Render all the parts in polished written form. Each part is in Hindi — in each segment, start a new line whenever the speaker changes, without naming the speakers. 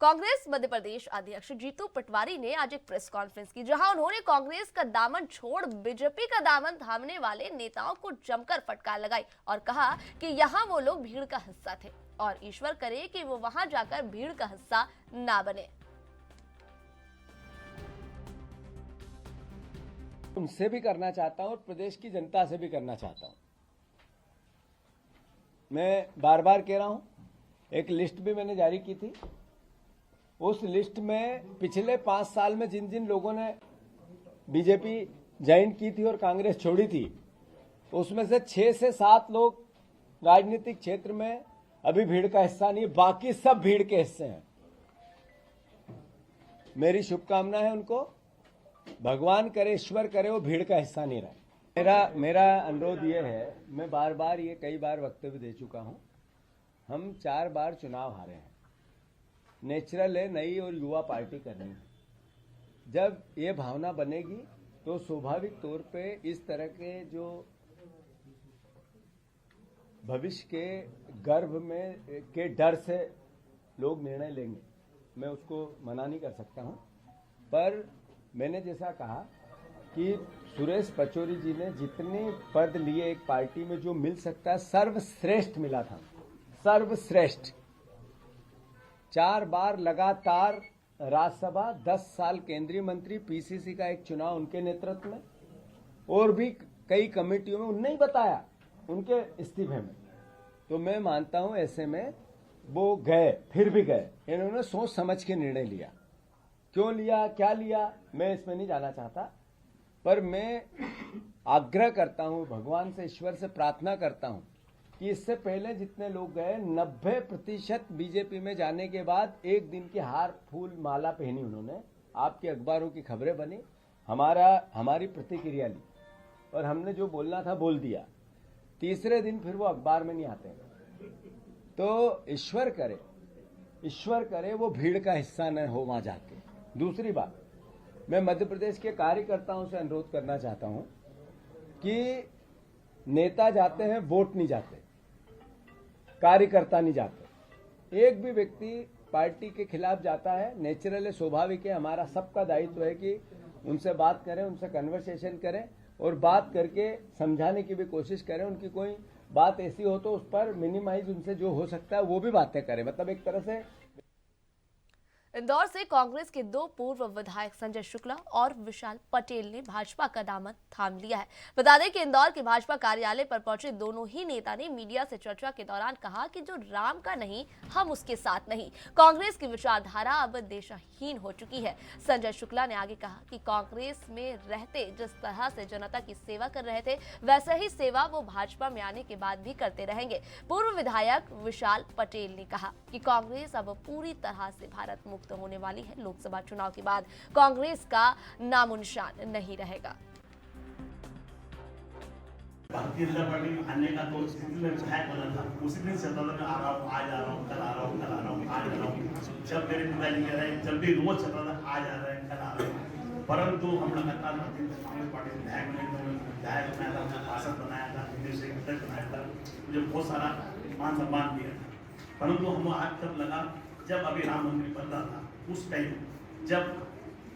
कांग्रेस मध्य प्रदेश अध्यक्ष जीतू पटवारी ने आज एक प्रेस कॉन्फ्रेंस की, जहां उन्होंने कांग्रेस का दामन छोड़ बीजेपी का दामन थामने वाले नेताओं को जमकर फटकार लगाई और कहा कि यहां वो लोग भीड़ का हिस्सा थे और ईश्वर करे कि वो वहां जाकर भीड़ का हिस्सा ना बने।
उनसे भी करना चाहता हूं और प्रदेश की जनता से भी करना चाहता हूं। मैं बार बार कह रहा हूं, एक लिस्ट भी मैंने जारी की थी। उस लिस्ट में पिछले 5 साल में जिन जिन लोगों ने बीजेपी ज्वाइन की थी और कांग्रेस छोड़ी थी, उसमें से 6 से 7 लोग राजनीतिक क्षेत्र में अभी भीड़ का हिस्सा नहीं, बाकी सब भीड़ के हिस्से हैं। मेरी शुभकामना है उनको, भगवान करे, ईश्वर करे वो भीड़ का हिस्सा नहीं रहे। मेरा अनुरोध ये है, मैं बार बार ये कई बार वक्तव्य दे चुका हूं, हम 4 बार चुनाव हारे हैं। नेचुरल है नई और युवा पार्टी करनी है। जब ये भावना बनेगी तो स्वाभाविक तौर पे इस तरह के जो भविष्य के गर्भ में के डर से लोग निर्णय लेंगे, मैं उसको मना नहीं कर सकता हूं। पर मैंने जैसा कहा कि सुरेश पचौरी जी ने जितने पद लिए एक पार्टी में, जो मिल सकता है सर्वश्रेष्ठ मिला था, सर्वश्रेष्ठ। 4 बार लगातार राज्यसभा, 10 साल केंद्रीय मंत्री, पीसीसी का एक चुनाव उनके नेतृत्व में, और भी कई कमेटियों में उन्होंने ही बताया उनके इस्तीफे में। तो मैं मानता हूं ऐसे में वो गए, फिर भी गए। इन्होंने सोच समझ के निर्णय लिया। क्यों लिया, क्या लिया, मैं इसमें नहीं जाना चाहता, पर मैं आग्रह करता हूं, भगवान से, ईश्वर से प्रार्थना करता हूं कि इससे पहले जितने लोग गए, 90% बीजेपी में जाने के बाद एक दिन की हार फूल माला पहनी उन्होंने, आपके अखबारों की खबरें बनी, हमारी प्रतिक्रिया ली और हमने जो बोलना था बोल दिया। तीसरे दिन फिर वो अखबार में नहीं आते। तो ईश्वर करे वो भीड़ का हिस्सा न हो वहां जाके। दूसरी बात, मैं मध्य प्रदेश के कार्यकर्ताओं से अनुरोध करना चाहता हूं कि नेता जाते हैं, वोट नहीं जाते, कार्यकर्ता नहीं जाते। एक भी व्यक्ति पार्टी के खिलाफ जाता है, नेचुरल है, स्वाभाविक है। हमारा सबका दायित्व है कि उनसे बात करें, उनसे कन्वर्सेशन करें और बात करके समझाने की भी कोशिश करें। उनकी कोई बात ऐसी हो तो उस पर मिनिमाइज उनसे जो हो सकता है वो भी बातें करें। मतलब एक तरह से
इंदौर से कांग्रेस के 2 पूर्व विधायक संजय शुक्ला और विशाल पटेल ने भाजपा का दामन थाम लिया है। बता दें कि इंदौर के भाजपा कार्यालय पर पहुंचे दोनों ही नेता ने मीडिया से चर्चा के दौरान कहा कि जो राम का नहीं, हम उसके साथ नहीं। कांग्रेस की विचारधारा अब दिशाहीन हो चुकी है। संजय शुक्ला ने आगे कहा कि कांग्रेस में रहते जिस तरह से जनता की सेवा कर रहे थे, वैसे ही सेवा वो भाजपा में आने के बाद भी करते रहेंगे। पूर्व विधायक विशाल पटेल ने कहा कि कांग्रेस अब पूरी तरह से भारत मुक्त होने वाली है। लोकसभा चुनाव के बाद कांग्रेस का नामो निशान नहीं रहेगा।
भारतीय जनता पार्टी आने का तो स्थिति में विधायक बना था, उसी दिन से मैं आ रहा हूँ, आज आ रहा हूँ, कल आ रहा हूँ, कल आ रहा हूँ, आज आ रहा हूँ। जब मेरे पिताजी कह रहे हैं, जब भी रोज चल रहा था, आज आ रहे हैं, कल आ रहे हैं। परंतु हम लगातार कांग्रेस पार्टी विधायक बने, विधायक बनाया था, उन्हें पार्षद बनाया था, विधायक बनाया था, मुझे बहुत सारा मान सम्मान दिया था। परंतु हम आज तब लगा जब अभी राम मंदिर बन रहा था, उस टाइम जब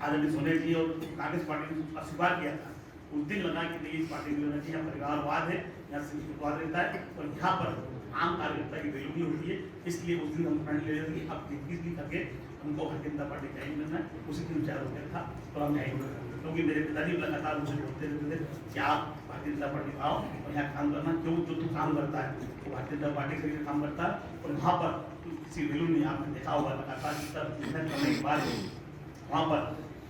आदरणीय सोनिया जी और कांग्रेस पार्टी ने अस्वीकार किया था, उस दिन लगा कि नहीं, इस पार्टी में रहना चाहिए, परिवारवाद है, यहाँ सिंधुवाद रहता है और यहाँ पर आम कार्यकर्ता की वैल्यू नहीं होती है। इसलिए उस दिन हम फंड ले रहे थे कि अब 23 दिन करके हमको भारतीय जनता पार्टी ज्वाइन करना है। उसी दिन विचार हो गया था और हम ज्वाइन कर, क्योंकि मेरे पिताजी लगातार मुझे बोलते रहते थे कि आप भारतीय जनता पार्टी आओ और यहाँ काम करना, क्यों जो तू काम करता है वो भारतीय जनता पार्टी के लिए काम करता है और वहाँ पर किसी वैल्यू नहीं। आपने देखा होगा लगातार करने के बाद वहाँ पर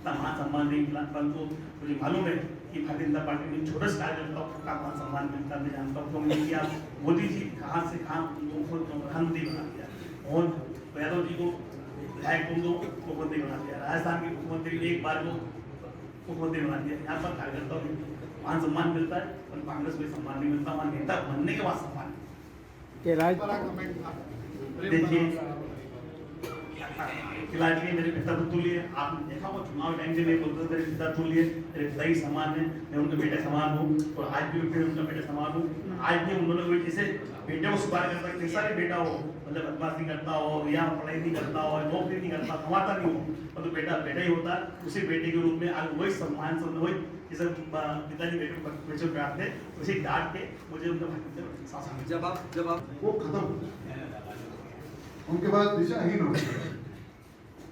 मान सम्मान नहीं मिला। परंतु मुझे मालूम है कि भारतीय जनता पार्टी में छोटे से कार्यकर्ताओं का मान सम्मान मिलता, मैं जानता हूँ। क्योंकि किया मोदी जी कहाँ से कहाँ प्रधानमंत्री बना दिया, मोहन यादव जी को विधायक को मुख्यमंत्री बना दिया, राजस्थान के मुख्यमंत्री एक बार को मुख्यमंत्री बना दिया। यहाँ पर कार्यकर्ताओं को मान सम्मान मिलता है और कांग्रेस को सम्मान नहीं मिलता। वहाँ नेता बनने के बाद सम्मान।
कि
देखिए, खिला दिए, मेरे पिता को लिए। आपने देखा वो चुनाव टाइम से नहीं बोलते थे, मेरे पिता को लिए, मेरे पिता ही समान है, मैं उनके बेटे समान हूँ और आज भी मैं उनका बेटे समान हूँ। आज भी उन्होंने कोई जैसे बेटे को सुधार करता है, कैसा भी बेटा हो, मतलब बदमाशी करता हो या पढ़ाई नहीं करता हो, नौकरी नहीं करता, कमाता नहीं हो, मतलब बेटा बेटा ही होता है। उसी बेटे के रूप में आज वही सम्मान से वही जैसे पिताजी बेटे को बच्चे को डांटते, उसी डांट के मुझे उनका शासन
जब आप
वो खत्म उनके बाद दिशाहीन हो गए।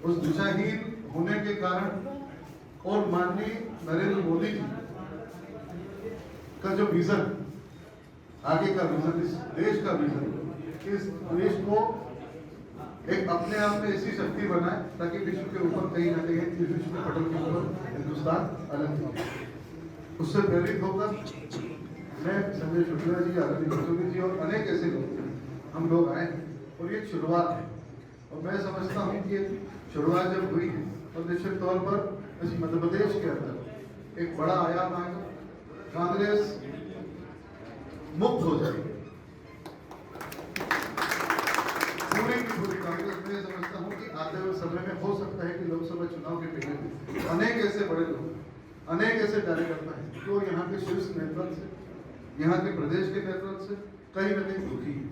उस दिशाहीन होने के कारण और माननीय नरेंद्र मोदी जी का जो विजन, आगे का विजन, इस देश का विजन, इस देश को एक अपने आप में ऐसी शक्ति बनाए ताकि विश्व के ऊपर कहीं ना कहीं विश्व के पटल के ऊपर हिंदुस्तान अलग हो। उससे प्रेरित होकर मैं, संजय शुक्ला जी, आरती खजूरी जी और अनेक ऐसे लोग, हम लोग आए और ये शुरुआत है। और मैं समझता हूँ कि शुरुआत जब हुई है और निश्चित तौर पर इस मध्य प्रदेश के अंदर एक बड़ा आयाम आएगा, कांग्रेस मुक्त हो जाएगी। पूरी की पूरी कांग्रेस, मैं समझता हूँ कि आते हुए समय में हो सकता है कि लोकसभा चुनाव के पहले अनेक ऐसे बड़े लोग, अनेक ऐसे कार्यकर्ता हैं जो यहाँ के शीर्ष नेतृत्व से, यहाँ के प्रदेश के नेतृत्व से कहीं न कहीं दुखी है।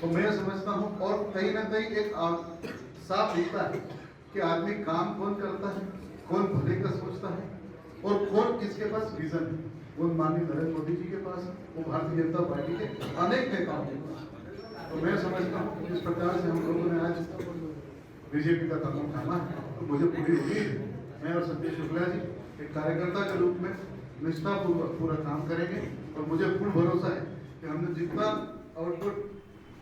तो मैं समझता हूँ और कहीं ना कहीं एक साफ दिखता है कि आदमी काम कौन करता है, कौन भले का सोचता है और कौन किसके पास विजन है। वो माननीय नरेंद्र मोदी जी के पास, वो भारतीय जनता पार्टी के अनेक नेताओं के पास। तो मैं समझता हूँ जिस प्रकार से हम लोगों ने आज बीजेपी का कदम थामा है, तो मुझे पूरी उम्मीद है मैं और संजय शुक्ला जी एक कार्यकर्ता के रूप में निष्ठापूर्वक पूरा काम करेंगे और मुझे पूर्ण भरोसा है कि हमने जितना आउटपुट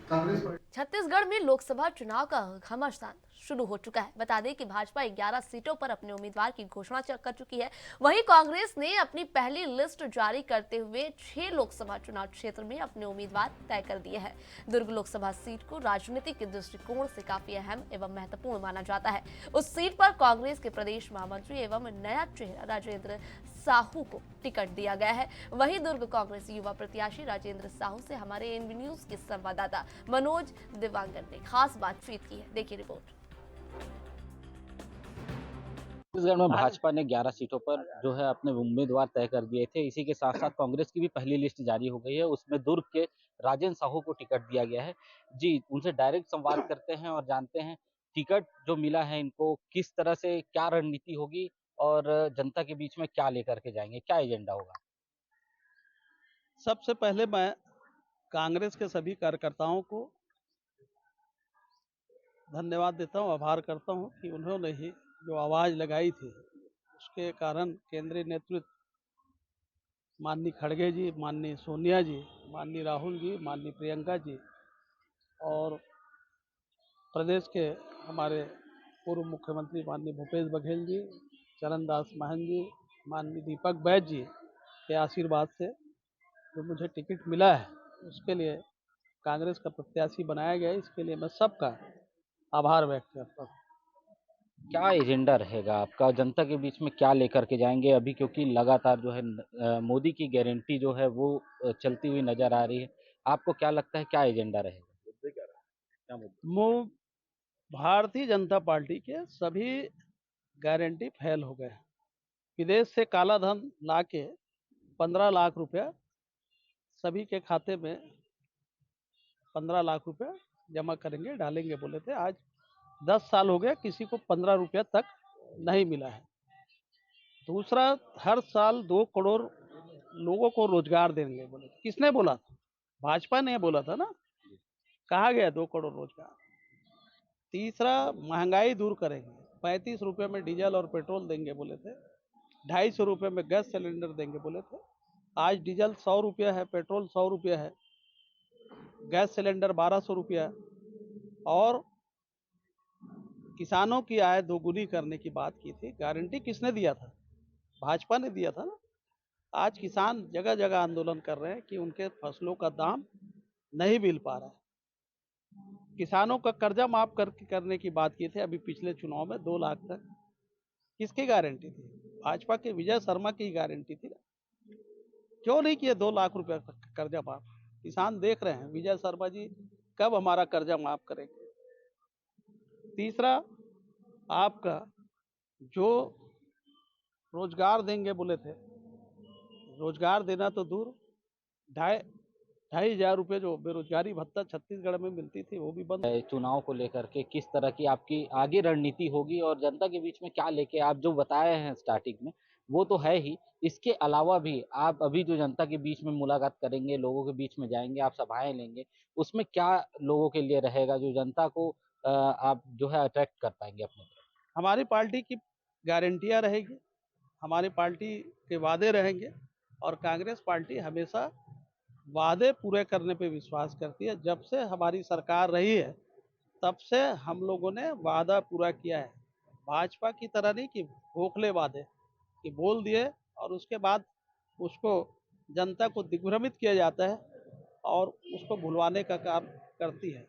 कांग्रेस पार्टी।
छत्तीसगढ़ में लोकसभा चुनाव का घमासान शुरू हो चुका है। बता दें कि भाजपा 11 सीटों पर अपने उम्मीदवार की घोषणा कर चुकी है। वहीं कांग्रेस ने अपनी पहली लिस्ट जारी करते हुए 6 लोकसभा चुनाव क्षेत्र में अपने उम्मीदवार तय कर दिए हैं। दुर्ग लोकसभा सीट को राजनीतिक दृष्टिकोण से काफी अहम एवं महत्वपूर्ण माना जाता है। उस सीट पर कांग्रेस के प्रदेश महामंत्री एवं नया चेहरा राजेंद्र साहू को टिकट दिया गया है। वहीं दुर्ग कांग्रेस युवा प्रत्याशी राजेंद्र साहू से हमारे एनबी न्यूज के संवाददाता मनोज दिवांगन ने खास बातचीत की है। देखिए रिपोर्ट।
छत्तीसगढ़ में भाजपा ने 11 सीटों पर जो है अपने उम्मीदवार तय कर दिए थे। इसी के साथ साथ कांग्रेस की भी पहली लिस्ट जारी हो गई है। उसमें दुर्ग के राजेंद्र साहू को टिकट दिया गया है। जी, उनसे डायरेक्ट संवाद करते हैं और जानते हैं टिकट जो मिला है इनको किस तरह से, क्या रणनीति होगी और जनता के बीच में क्या लेकर के जाएंगे, क्या एजेंडा होगा।
सबसे पहले मैं कांग्रेस के सभी कार्यकर्ताओं को धन्यवाद देता हूं, आभार करता हूं कि उन्होंने ही जो आवाज़ लगाई थी उसके कारण केंद्रीय नेतृत्व माननीय खड़गे जी, माननीय सोनिया जी, माननीय राहुल जी, माननीय प्रियंका जी और प्रदेश के हमारे पूर्व मुख्यमंत्री माननीय भूपेश बघेल जी, चरणदास महंत जी, माननीय दीपक बैज जी के आशीर्वाद से जो मुझे टिकट मिला है उसके लिए कांग्रेस का प्रत्याशी बनाया गया है। इसके लिए मैं सबका आभार व्यक्त करता हूँ।
क्या एजेंडा रहेगा आपका, जनता के बीच में क्या लेकर के जाएंगे अभी, क्योंकि लगातार जो है मोदी की गारंटी जो है वो चलती हुई नजर आ रही है। आपको क्या लगता है क्या एजेंडा रहेगा, क्या मुद्दे?
भारतीय जनता पार्टी के सभी गारंटी फेल हो गए। विदेश से काला धन ला के 15 लाख रुपया सभी के खाते में 15 लाख रुपया जमा करेंगे, डालेंगे बोले थे। आज 10 साल हो गए, किसी को 15 रुपया तक नहीं मिला है। दूसरा, हर साल 2 करोड़ लोगों को रोजगार देंगे बोले थे। किसने बोला था? भाजपा ने बोला था ना। कहा गया 2 करोड़ रोजगार। तीसरा, महंगाई दूर करेंगे, 35 रुपये में डीजल और पेट्रोल देंगे बोले थे। 250 रुपये में गैस सिलेंडर देंगे बोले थे। आज डीजल 100 रुपया है, पेट्रोल 100 रुपया है, गैस सिलेंडर 1200 रुपया। और किसानों की आय दोगुनी करने की बात की थी। गारंटी किसने दिया था? भाजपा ने दिया था ना। आज किसान जगह जगह आंदोलन कर रहे हैं कि उनके फसलों का दाम नहीं मिल पा रहा है। किसानों का कर्जा माफ करने की बात की थी अभी पिछले चुनाव में 2 लाख तक। किसकी गारंटी थी? भाजपा के विजय शर्मा की गारंटी थी ना। क्यों नहीं किए 2 लाख रुपया तक कर्जा माफ? किसान देख रहे हैं विजय शर्मा जी कब हमारा कर्जा माफ करेंगे। तीसरा, आपका जो रोजगार देंगे बोले थे, रोजगार देना तो दूर, 2,500 रुपये जो बेरोजगारी भत्ता छत्तीसगढ़ में मिलती थी वो भी बंद।
चुनाव को लेकर के किस तरह की आपकी आगे रणनीति होगी और जनता के बीच में क्या लेके आप जो बताए हैं स्टार्टिंग में वो तो है ही, इसके अलावा भी आप अभी जो जनता के बीच में मुलाकात करेंगे, लोगों के बीच में जाएंगे, आप सभाएं लेंगे, उसमें क्या लोगों के लिए रहेगा जो जनता को आप जो है अट्रैक्ट कर पाएंगे अपने तरफ?
हमारी पार्टी की गारंटियां रहेगी, हमारी पार्टी के वादे रहेंगे, और कांग्रेस पार्टी हमेशा वादे पूरे करने पे विश्वास करती है। जब से हमारी सरकार रही है तब से हम लोगों ने वादा पूरा किया है। भाजपा की तरह नहीं कि खोखले वादे कि बोल दिए और उसके बाद उसको जनता को दिग्भ्रमित किया जाता है और उसको भुलवाने का काम करती है।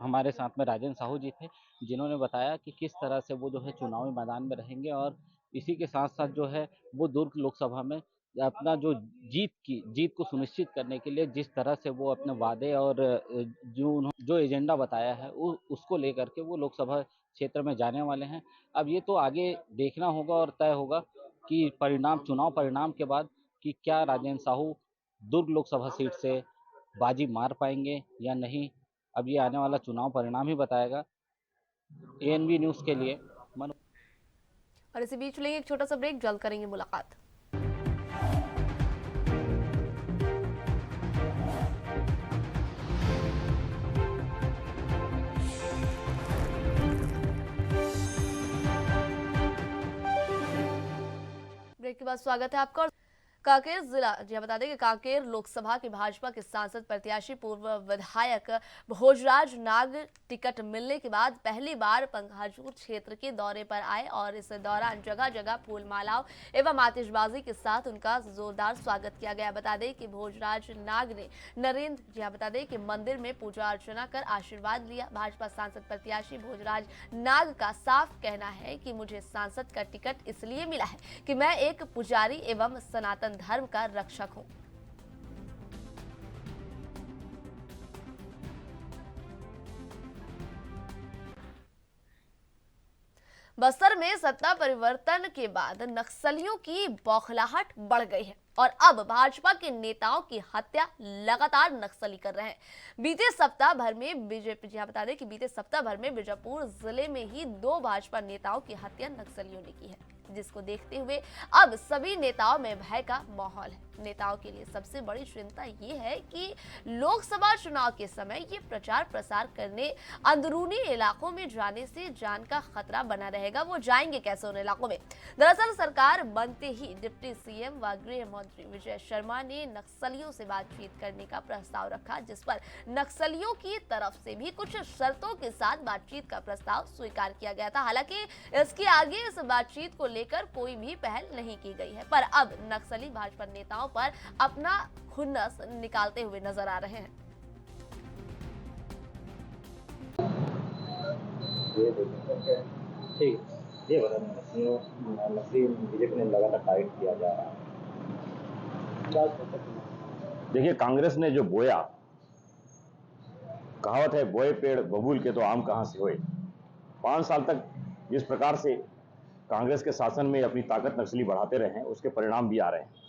हमारे साथ में राजन साहू जी थे, जिन्होंने बताया कि किस तरह से वो जो है चुनावी मैदान में रहेंगे और इसी के साथ साथ जो है वो दुर्ग लोकसभा में अपना जो जीत को सुनिश्चित करने के लिए जिस तरह से वो अपने वादे और जो एजेंडा बताया है उसको लेकर के वो लोकसभा क्षेत्र में जाने वाले हैं। अब ये तो आगे देखना होगा और तय होगा कि चुनाव परिणाम के बाद कि क्या राजेंद्र साहू दुर्ग लोकसभा सीट से बाजी मार पाएंगे या नहीं, अब ये आने वाला चुनाव परिणाम ही बताएगा। एएनबी न्यूज़ के लिए मनु।
और इसी बीच लेंगे एक छोटा सा ब्रेक, जल्द करेंगे मुलाकात। ब्रेक के बाद स्वागत है आपका। कांकेर जिला, जी बता दें कि कांकेर लोकसभा के भाजपा के सांसद प्रत्याशी पूर्व विधायक भोजराज नाग टिकट मिलने के बाद पहली बार पंघाजूर क्षेत्र के दौरे पर आए और इस दौरान जगह जगह फूल मालाओं एवं आतिशबाजी के साथ उनका जोरदार स्वागत किया गया। बता दें कि भोजराज नाग ने बता दें कि मंदिर में पूजा अर्चना कर आशीर्वाद लिया। भाजपा सांसद प्रत्याशी भोजराज नाग का साफ कहना है कि मुझे सांसद का टिकट इसलिए मिला है कि मैं एक पुजारी एवं सनातन धर्म का रक्षक हूं। बस्तर में सत्ता परिवर्तन के बाद नक्सलियों की बौखलाहट बढ़ गई है और अब भाजपा के नेताओं की हत्या लगातार नक्सली कर रहे हैं। बीते सप्ताह भर में बता दें कि बीते सप्ताह भर में बीजापुर जिले में ही 2 भाजपा नेताओं की हत्या नक्सलियों ने की है, जिसको देखते हुए अब सभी नेताओं में भय का माहौल है। नेताओं के लिए सबसे बड़ी चिंता ये है कि लोकसभा चुनाव के समय ये प्रचार प्रसार करने अंदरूनी इलाकों में जाने से जान का खतरा बना रहेगा। वो जाएंगे कैसे उन इलाकों में? दरअसल सरकार बनते ही डिप्टी सीएम व गृह मंत्री विजय शर्मा ने नक्सलियों से बातचीत करने का प्रस्ताव रखा, जिस पर नक्सलियों की तरफ से भी कुछ शर्तों के साथ बातचीत का प्रस्ताव स्वीकार किया गया था। हालांकि इसके आगे इस बातचीत को लेकर कोई भी पहल नहीं की गई है, पर अब नक्सली भाजपा नेताओं पर अपना खुन्नस निकालते हुए नजर आ रहे हैं।
ठीक, ये बता नक्सली बीजेपी ने लगातार टाइट किया जा रहा है। देखिए, कांग्रेस ने जो बोया, कहावत है बोए पेड़ बबूल के तो आम कहां से होए। 5 साल तक जिस प्रकार से कांग्रेस के शासन में अपनी ताकत नक्सली बढ़ाते रहे हैं, उसके परिणाम भी आ रहे हैं।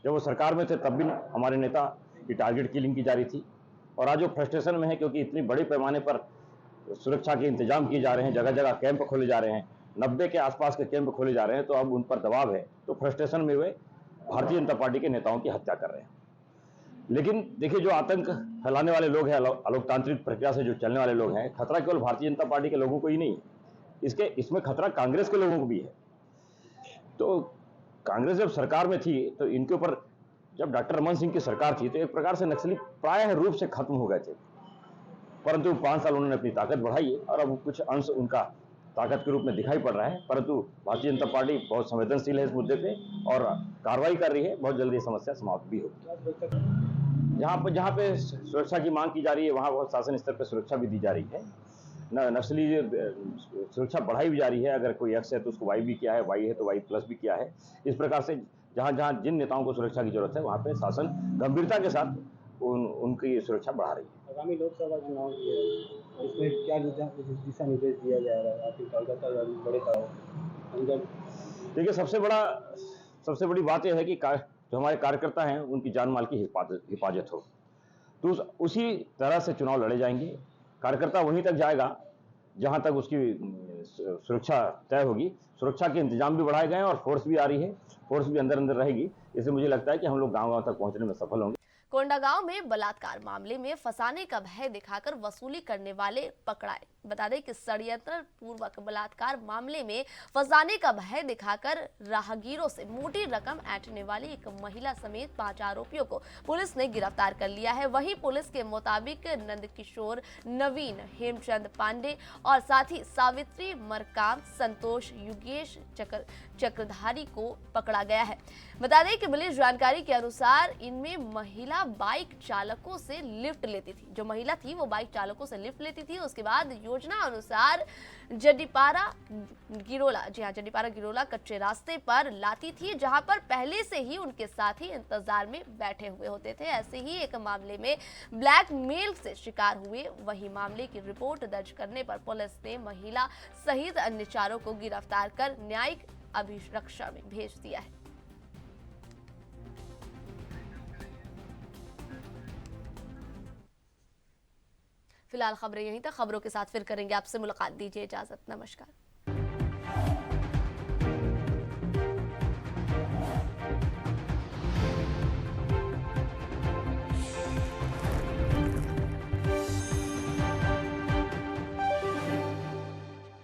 जब वो सरकार में थे तब भी हमारे नेता की टारगेट किलिंग की जा रही थी, और आज वो फ्रस्ट्रेशन में है क्योंकि इतनी बड़े पैमाने पर सुरक्षा के इंतजाम किए जा रहे हैं, जगह जगह कैंप खोले जा रहे हैं, 90 के आसपास के कैंप खोले जा रहे हैं, तो अब उन पर दबाव है, तो फ्रस्ट्रेशन में वे भारतीय जनता पार्टी के नेताओं की हत्या कर रहे हैं। लेकिन देखिए, जो आतंक फैलाने वाले लोग हैं, अलोकतांत्रिक प्रक्रिया से जो चलने वाले लोग हैं, खतरा केवल भारतीय जनता पार्टी के लोगों को ही नहीं है, इसमें खतरा कांग्रेस के लोगों को भी है। तो कांग्रेस जब सरकार में थी तो इनके ऊपर, जब डॉक्टर रमन सिंह की सरकार थी तो एक प्रकार से नक्सली प्रायः रूप से खत्म हो गए थे, परंतु 5 साल उन्होंने अपनी ताकत बढ़ाई है और अब कुछ अंश उनका ताकत के रूप में दिखाई पड़ रहा है। परंतु भारतीय जनता पार्टी बहुत संवेदनशील है इस मुद्दे पे और कार्रवाई कर रही है। बहुत जल्दी समस्या समाप्त भी होगी। जहाँ पे सुरक्षा की मांग की जा रही है, वहाँ बहुत शासन स्तर पर सुरक्षा भी दी जा रही है। नक्सली सुरक्षा बढ़ाई भी जा रही है। अगर कोई एक्स है तो उसको वाई भी किया है, वाई है तो वाई प्लस भी किया है। इस प्रकार से जहाँ जिन नेताओं को सुरक्षा की जरूरत है, वहाँ पे शासन गंभीरता के साथ उनकी सुरक्षा बढ़ा रही है।
आगामी लोकसभा चुनाव के इसमें क्या दिशा निर्देश दिया जाएगा आपके कार्यकर्ता बड़े अंदर?
देखिए, सबसे बड़ी बात यह है कि जो हमारे कार्यकर्ता हैं उनकी जान माल की हिफाजत हो, तो उसी तरह से चुनाव लड़े जाएंगे। कार्यकर्ता वहीं तक जाएगा जहां तक उसकी सुरक्षा तय होगी। सुरक्षा के इंतजाम भी बढ़ाए गए हैं और फोर्स भी आ रही है, फोर्स भी अंदर अंदर रहेगी। इसलिए मुझे लगता है कि हम लोग गांव-गांव तक पहुंचने में सफल होंगे।
कोंडागांव में बलात्कार मामले में फंसाने का भय दिखाकर वसूली करने वाले पकड़ाए। बता दें कि षड्यंत्र पूर्वक बलात्कार मामले में फंसाने का भय दिखाकर राहगीरों से मोटी रकम ऐंठने वाली एक महिला समेत 5 आरोपियों को पुलिस ने गिरफ्तार कर लिया है। वहीं पुलिस के मुताबिक नंदकिशोर, नवीन, हेमचंद पांडे और साथ ही सावित्री मरकाम, संतोष, युगेश चक्रधारी को पकड़ा गया है। बता दें कि मिली जानकारी के अनुसार इनमें महिला बाइक चालकों से लिफ्ट लेती थी। जो महिला थी वो बाइक चालकों से लिफ्ट लेती थी। उसके बाद योजना अनुसार जडीपारा गिरोला कच्चे रास्ते पर लाती थी, जहां पर पहले से ही उनके साथी इंतजार में बैठे हुए होते थे। ऐसे ही एक मामले में ब्लैकमेल से शिकार हुए। वही मामले की रिपोर्ट दर्ज करने पर पुलिस ने महिला सहित अन्य चारों को गिरफ्तार कर न्यायिक अभिरक्षा में भेज दिया है। फिलहाल खबरें यहीं तक। खबरों के साथ फिर करेंगे आपसे मुलाकात। दीजिए इजाजत। नमस्कार।